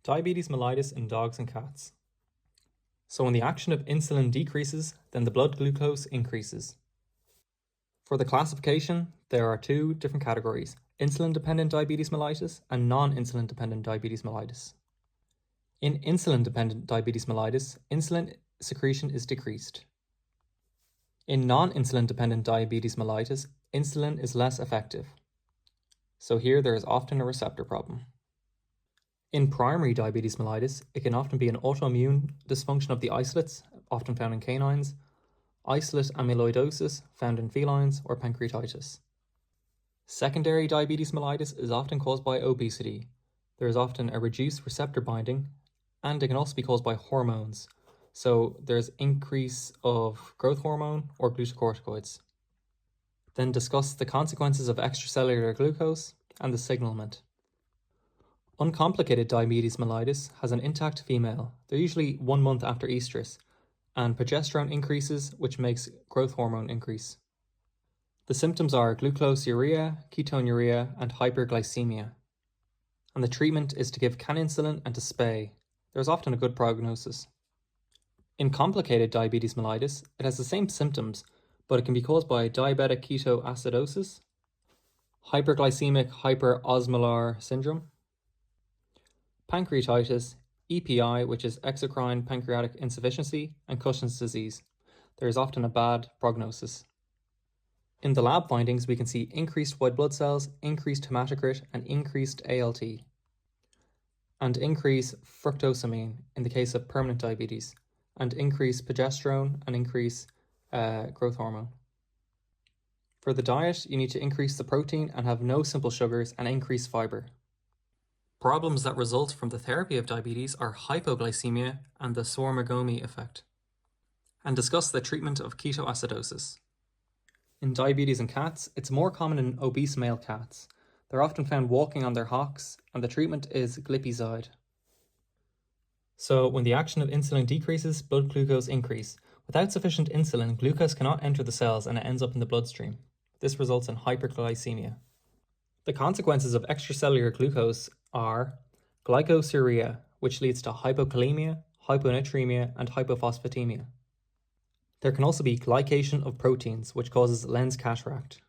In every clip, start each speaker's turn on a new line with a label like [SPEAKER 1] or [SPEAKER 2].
[SPEAKER 1] Diabetes mellitus in dogs and cats. So when the action of insulin decreases, then the blood glucose increases. For the classification, there are two different categories: insulin-dependent diabetes mellitus and non-insulin-dependent diabetes mellitus. In insulin-dependent diabetes mellitus, insulin secretion is decreased. In non-insulin-dependent diabetes mellitus, insulin is less effective. So here there is often a receptor problem. In primary diabetes mellitus, it can often be an autoimmune dysfunction of the isolates, often found in canines, isolate amyloidosis, found in felines, or pancreatitis. Secondary diabetes mellitus is often caused by obesity. There is often a reduced receptor binding, and it can also be caused by hormones. So there's increase of growth hormone or glucocorticoids. Then discuss the consequences of extracellular glucose and the signalement. Uncomplicated diabetes mellitus has an intact female. They're usually 1 month after estrus, and progesterone increases, which makes growth hormone increase. The symptoms are glucoseuria, ketonuria, and hyperglycemia. And the treatment is to give caninsulin and to spay. There's often a good prognosis. In complicated diabetes mellitus, it has the same symptoms, but it can be caused by diabetic ketoacidosis, hyperglycemic hyperosmolar syndrome, pancreatitis, EPI, which is exocrine pancreatic insufficiency, and Cushing's disease. There is often a bad prognosis. In the lab findings, we can see increased white blood cells, increased hematocrit, and increased ALT, and increased fructosamine in the case of permanent diabetes, and increased progesterone and increased growth hormone. For the diet, you need to increase the protein and have no simple sugars and increase fiber. Problems that result from the therapy of diabetes are hypoglycemia and the Swarmagomi effect. And discuss the treatment of ketoacidosis. In diabetes in cats, it's more common in obese male cats. They're often found walking on their hocks, and the treatment is glipizide. So when the action of insulin decreases, blood glucose increase. Without sufficient insulin, glucose cannot enter the cells and it ends up in the bloodstream. This results in hyperglycemia. The consequences of extracellular glucose are glycoseuria, which leads to hypokalemia, hyponatremia, and hypophosphatemia. There can also be glycation of proteins, which causes lens cataract.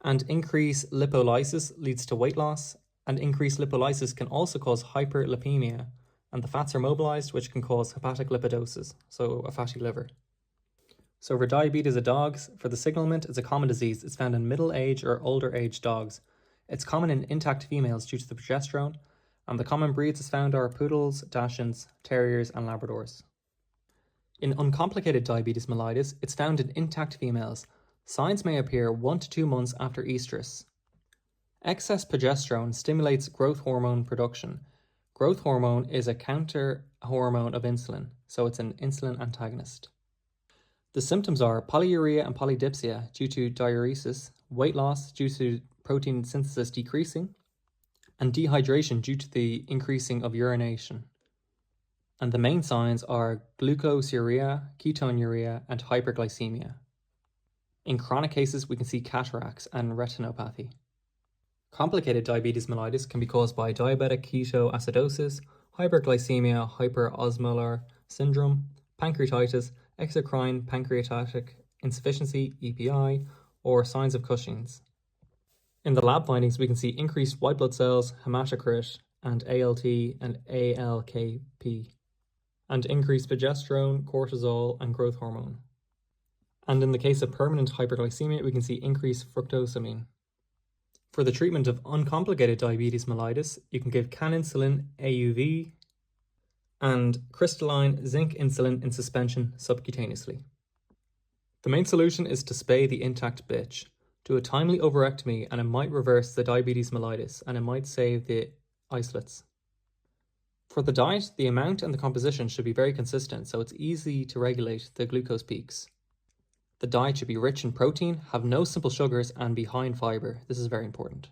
[SPEAKER 1] And increased lipolysis leads to weight loss, and increased lipolysis can also cause hyperlipemia, and the fats are mobilized, which can cause hepatic lipidosis, so a fatty liver. So for diabetes of dogs, for the signalement, it's a common disease. It's found in middle-age or older-age dogs. It's common in intact females due to the progesterone, and the common breeds it's found are poodles, dachshunds, terriers, and labradors. In uncomplicated diabetes mellitus, it's found in intact females. Signs may appear 1 to 2 months after estrus. Excess progesterone stimulates growth hormone production. Growth hormone is a counter hormone of insulin, so it's an insulin antagonist. The symptoms are polyuria and polydipsia due to diuresis, weight loss due to protein synthesis decreasing, and dehydration due to the increasing of urination. And the main signs are glucoseuria, ketonuria, and hyperglycemia. In chronic cases, we can see cataracts and retinopathy. Complicated diabetes mellitus can be caused by diabetic ketoacidosis, hyperglycemia, hyperosmolar syndrome, pancreatitis, exocrine pancreatic insufficiency, EPI, or signs of Cushing's. In the lab findings, we can see increased white blood cells, hematocrit, and ALT and ALKP, and increased progesterone, cortisol, and growth hormone. And in the case of permanent hyperglycemia, we can see increased fructosamine. For the treatment of uncomplicated diabetes mellitus, you can give caninsulin AUV and crystalline zinc insulin in suspension subcutaneously. The main solution is to spay the intact bitch. Do a timely ovarectomy and it might reverse the diabetes mellitus and it might save the isolates. For the diet, the amount and the composition should be very consistent so it's easy to regulate the glucose peaks. The diet should be rich in protein, have no simple sugars, and be high in fiber. This is very important.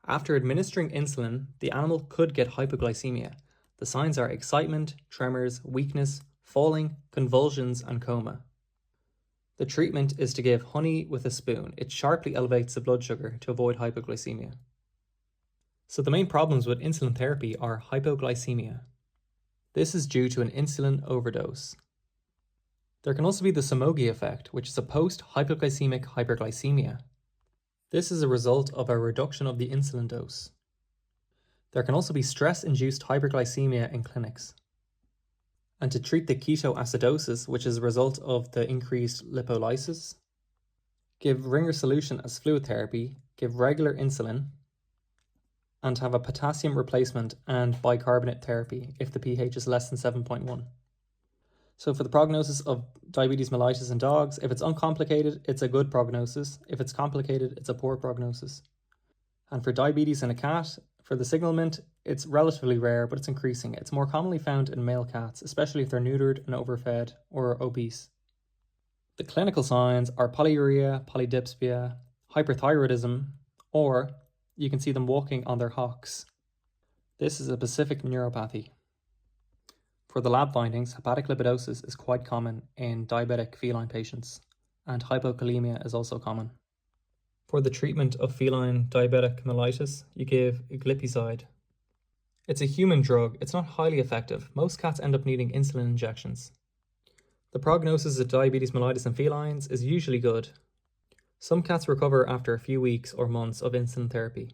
[SPEAKER 1] After administering insulin, the animal could get hypoglycemia. The signs are excitement, tremors, weakness, falling, convulsions, and coma. The treatment is to give honey with a spoon. It sharply elevates the blood sugar to avoid hypoglycemia. So the main problems with insulin therapy are hypoglycemia. This is due to an insulin overdose. There can also be the Somogyi effect, which is a post-hypoglycemic hyperglycemia. This is a result of a reduction of the insulin dose. There can also be stress-induced hyperglycemia in clinics. And to treat the ketoacidosis, which is a result of the increased lipolysis, give Ringer solution as fluid therapy, give regular insulin, and have a potassium replacement and bicarbonate therapy if the pH is less than 7.1. So for the prognosis of diabetes mellitus in dogs, if it's uncomplicated, it's a good prognosis. If it's complicated, it's a poor prognosis. And for diabetes in a cat, for the signalment, it's relatively rare, but it's increasing. It's more commonly found in male cats, especially if they're neutered and overfed or obese. The clinical signs are polyuria, polydipsia, hyperthyroidism, or you can see them walking on their hocks. This is a specific neuropathy. For the lab findings, hepatic lipidosis is quite common in diabetic feline patients, and hypokalemia is also common. For the treatment of feline diabetic mellitus, you give glipizide. It's a human drug. It's not highly effective. Most cats end up needing insulin injections. The prognosis of diabetes mellitus in felines is usually good. Some cats recover after a few weeks or months of insulin therapy.